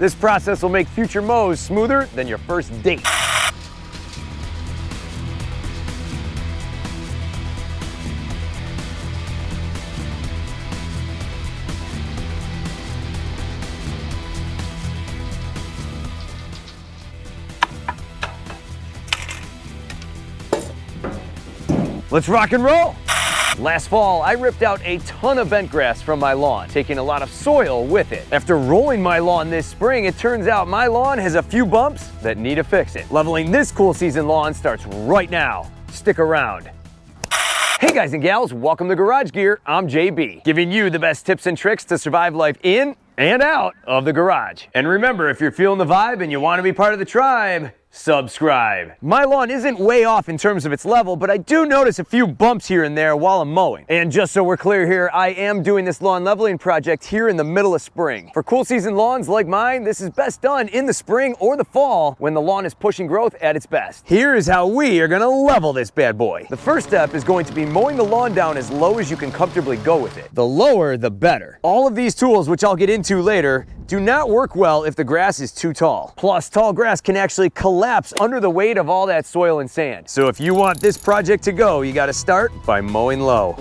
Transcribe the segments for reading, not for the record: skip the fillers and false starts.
This process will make future mows smoother than your first date. Let's rock and roll. Last fall, I ripped out a ton of bent grass from my lawn, taking a lot of soil with it. After rolling my lawn this spring, it turns out my lawn has a few bumps that need to fix it. Leveling this cool season lawn starts right now. Stick around. Hey guys and gals, welcome to Garage Gear. I'm JB, giving you the best tips and tricks to survive life in and out of the garage. And remember, if you're feeling the vibe and you want to be part of the tribe, subscribe. My lawn isn't way off in terms of its level, but I do notice a few bumps here and there while I'm mowing. And just so we're clear here, I am doing this lawn leveling project here in the middle of spring. For cool season lawns like mine, this is best done in the spring or the fall when the lawn is pushing growth at its best. Here is how we are gonna level this bad boy. The first step is going to be mowing the lawn down as low as you can comfortably go with it. The lower, the better. All of these tools, which I'll get into later, do not work well if the grass is too tall. Plus, tall grass can actually collapse under the weight of all that soil and sand. So if you want this project to go, you gotta start by mowing low.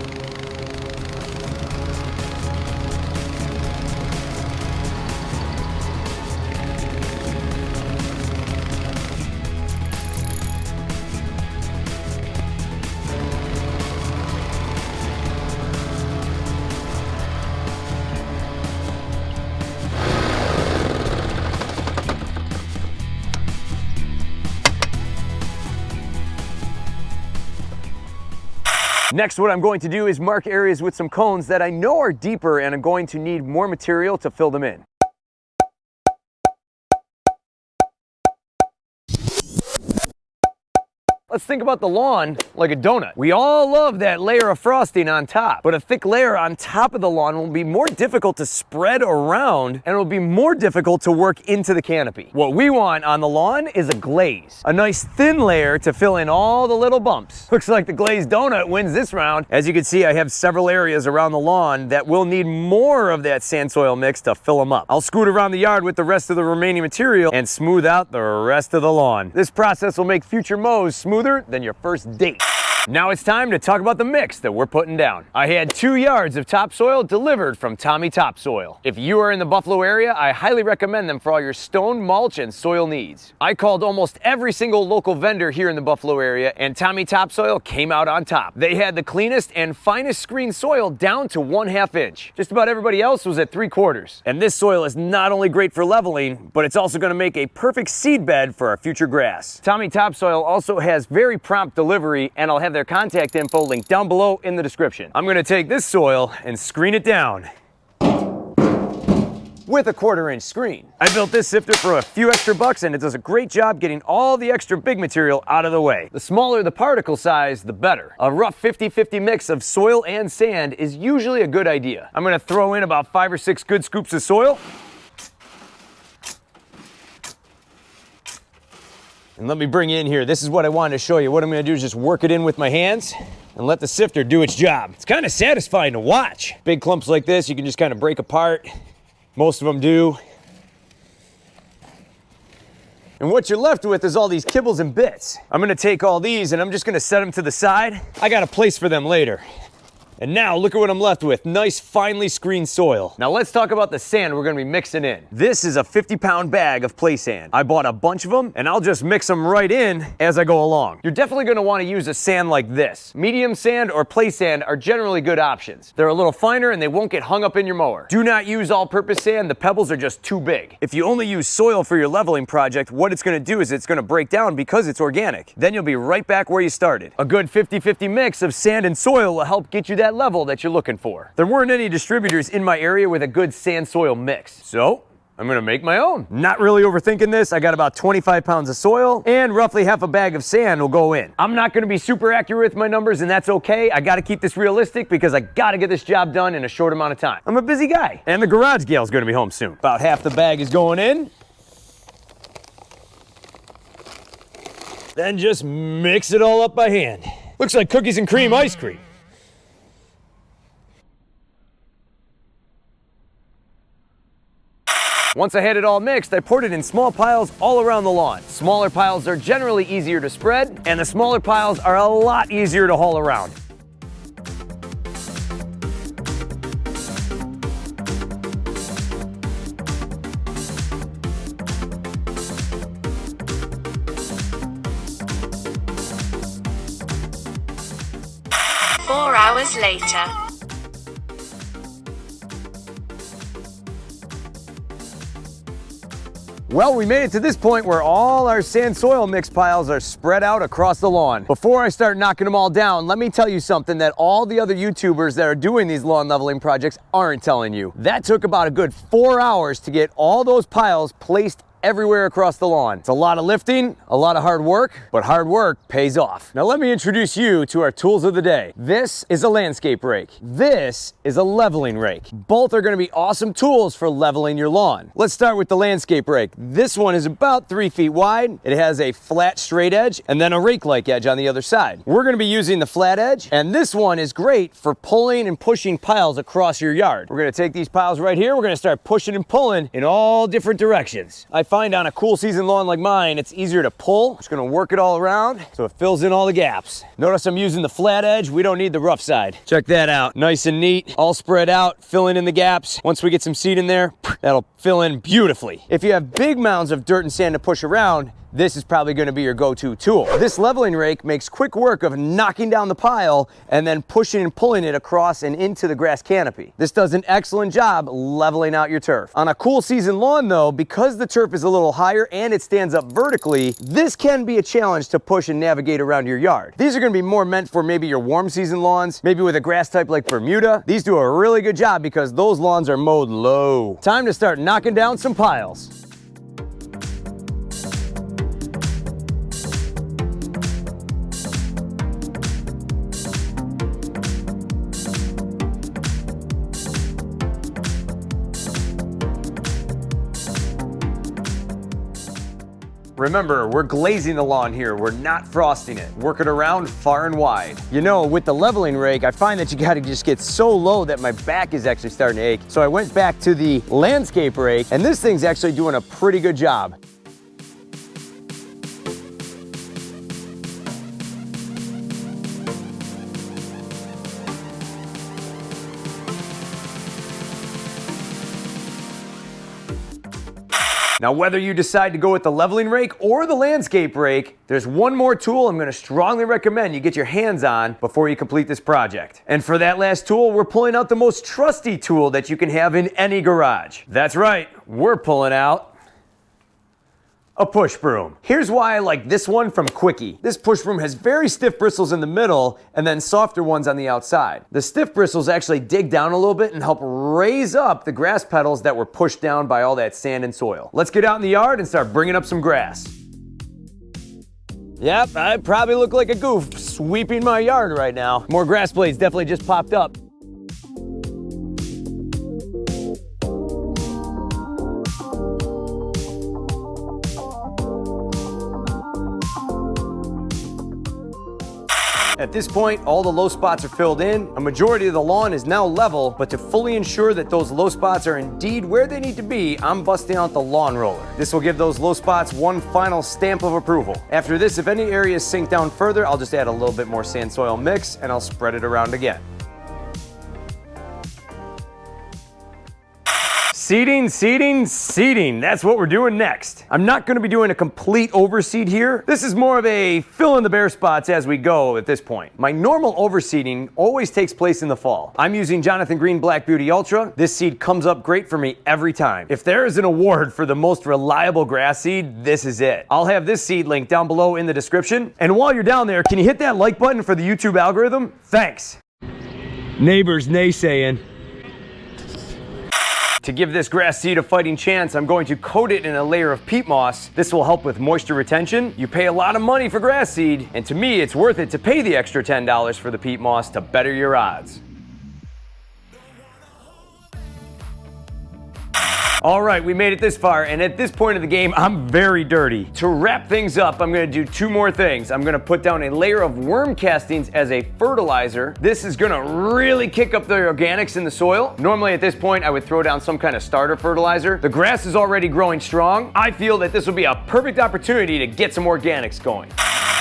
Next, what I'm going to do is mark areas with some cones that I know are deeper and I'm going to need more material to fill them in. Let's think about the lawn like a donut. We all love that layer of frosting on top, but a thick layer on top of the lawn will be more difficult to spread around and it will be more difficult to work into the canopy. What we want on the lawn is a glaze. A nice thin layer to fill in all the little bumps. Looks like the glazed donut wins this round. As you can see, I have several areas around the lawn that will need more of that sand soil mix to fill them up. I'll scoot around the yard with the rest of the remaining material and smooth out the rest of the lawn. This process will make future mows smoother than your first date. Now it's time to talk about the mix that we're putting down. I had 2 yards of topsoil delivered from TOPSOIL. If you are in the Buffalo area, I highly recommend them for all your stone, mulch, and soil needs. I called almost every single local vendor here in the Buffalo area, and TOPSOIL came out on top. They had the cleanest and finest screen soil down to 1/2 inch. Just about everybody else was at 3/4. And this soil is not only great for leveling, but it's also gonna make a perfect seed bed for our future grass. TOPSOIL also has very prompt delivery, and I'll have their contact info linked down below in the description. I'm gonna take this soil and screen it down with a 1/4 inch screen. I built this sifter for a few extra bucks and it does a great job getting all the extra big material out of the way. The smaller the particle size, the better. A rough 50-50 mix of soil and sand is usually a good idea. I'm gonna throw in about 5 or 6 good scoops of soil. And let me bring you in here. This is what I wanted to show you. What I'm gonna do is just work it in with my hands and let the sifter do its job. It's kind of satisfying to watch. Big clumps like this, you can just kind of break apart. Most of them do. And what you're left with is all these kibbles and bits. I'm gonna take all these and I'm just gonna set them to the side. I got a place for them later. And now look at what I'm left with. Nice, finely screened soil. Now let's talk about the sand we're gonna be mixing in. This is a 50-pound bag of play sand. I bought a bunch of them and I'll just mix them right in as I go along. You're definitely gonna wanna use a sand like this. Medium sand or play sand are generally good options. They're a little finer and they won't get hung up in your mower. Do not use all-purpose sand. The pebbles are just too big. If you only use soil for your leveling project, what it's gonna do is it's gonna break down because it's organic. Then you'll be right back where you started. A good 50-50 mix of sand and soil will help get you that level that you're looking for. There weren't any distributors in my area with a good sand soil mix, so I'm gonna make my own. Not really overthinking this. I got about 25 pounds of soil and roughly half a bag of sand will go in. I'm not gonna be super accurate with my numbers and that's okay. I gotta keep this realistic because I gotta get this job done in a short amount of time. I'm a busy guy. And the garage gal's gonna be home soon. About half the bag is going in. Then just mix it all up by hand. Looks like cookies and cream ice cream. Once I had it all mixed, I poured it in small piles all around the lawn. Smaller piles are generally easier to spread, and the smaller piles are a lot easier to haul around. Four hours later. Well, we made it to this point where all our sand soil mix piles are spread out across the lawn. Before I start knocking them all down, let me tell you something that all the other YouTubers that are doing these lawn leveling projects aren't telling you. That took about a good 4 hours to get all those piles placed everywhere across the lawn. It's a lot of lifting, a lot of hard work, but hard work pays off. Now let me introduce you to our tools of the day. This is a landscape rake. This is a leveling rake. Both are gonna be awesome tools for leveling your lawn. Let's start with the landscape rake. This one is about 3 feet wide. It has a flat straight edge and then a rake-like edge on the other side. We're gonna be using the flat edge, and this one is great for pulling and pushing piles across your yard. We're gonna take these piles right here, we're gonna start pushing and pulling in all different directions. I find on a cool season lawn like mine, it's easier to pull. Just gonna work it all around so it fills in all the gaps. Notice I'm using the flat edge. We don't need the rough side. Check that out. Nice and neat, all spread out, filling in the gaps. Once we get some seed in there, that'll fill in beautifully. If you have big mounds of dirt and sand to push around, this is probably going to be your go-to tool. This leveling rake makes quick work of knocking down the pile and then pushing and pulling it across and into the grass canopy. This does an excellent job leveling out your turf. On a cool season lawn though, because the turf is a little higher and it stands up vertically, this can be a challenge to push and navigate around your yard. These are going to be more meant for maybe your warm season lawns, maybe with a grass type like Bermuda. These do a really good job because those lawns are mowed low. Time to start knocking down some piles. Remember, we're glazing the lawn here. We're not frosting it. Work it around far and wide. You know, with the leveling rake, I find that you gotta just get so low that my back is actually starting to ache. So I went back to the landscape rake, and this thing's actually doing a pretty good job. Now, whether you decide to go with the leveling rake or the landscape rake, there's one more tool I'm going to strongly recommend you get your hands on before you complete this project. And for that last tool, we're pulling out the most trusty tool that you can have in any garage. That's right, we're pulling out a push broom. Here's why I like this one from Quickie. This push broom has very stiff bristles in the middle and then softer ones on the outside. The stiff bristles actually dig down a little bit and help raise up the grass petals that were pushed down by all that sand and soil. Let's get out in the yard and start bringing up some grass. Yep, I probably look like a goof sweeping my yard right now. More grass blades definitely just popped up. At this point, all the low spots are filled in. A majority of the lawn is now level, but to fully ensure that those low spots are indeed where they need to be, I'm busting out the lawn roller. This will give those low spots one final stamp of approval. After this, if any areas sink down further, I'll just add a little bit more sand soil mix and I'll spread it around again. Seeding, seeding, seeding. That's what we're doing next. I'm not going to be doing a complete overseed here. This is more of a fill in the bare spots as we go at this point. My normal overseeding always takes place in the fall. I'm using Jonathan Green Black Beauty Ultra. This seed comes up great for me every time. If there is an award for the most reliable grass seed, this is it. I'll have this seed linked down below in the description. And while you're down there, can you hit that like button for the YouTube algorithm? Thanks. Neighbors naysaying. To give this grass seed a fighting chance, I'm going to coat it in a layer of peat moss. This will help with moisture retention. You pay a lot of money for grass seed, and to me, it's worth it to pay the extra $10 for the peat moss to better your odds. All right, we made it this far, and at this point of the game, I'm very dirty. To wrap things up, I'm gonna do 2 more things. I'm gonna put down a layer of worm castings as a fertilizer. This is gonna really kick up the organics in the soil. Normally at this point, I would throw down some kind of starter fertilizer. The grass is already growing strong. I feel that this will be a perfect opportunity to get some organics going.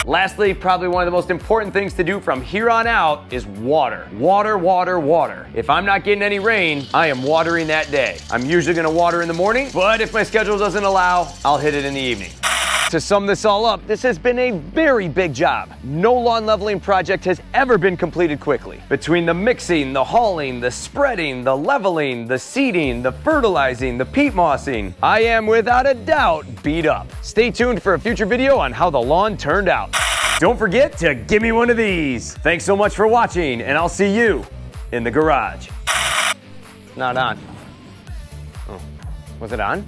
Lastly, probably one of the most important things to do from here on out is water. Water, water, water. If I'm not getting any rain, I am watering that day. I'm usually gonna water in the morning, but if my schedule doesn't allow, I'll hit it in the evening. To sum this all up, this has been a very big job. No lawn leveling project has ever been completed quickly. Between the mixing, the hauling, the spreading, the leveling, the seeding, the fertilizing, the peat mossing, I am without a doubt beat up. Stay tuned for a future video on how the lawn turned out. Don't forget to give me one of these. Thanks so much for watching, and I'll see you in the garage. Not on. Oh, was it on?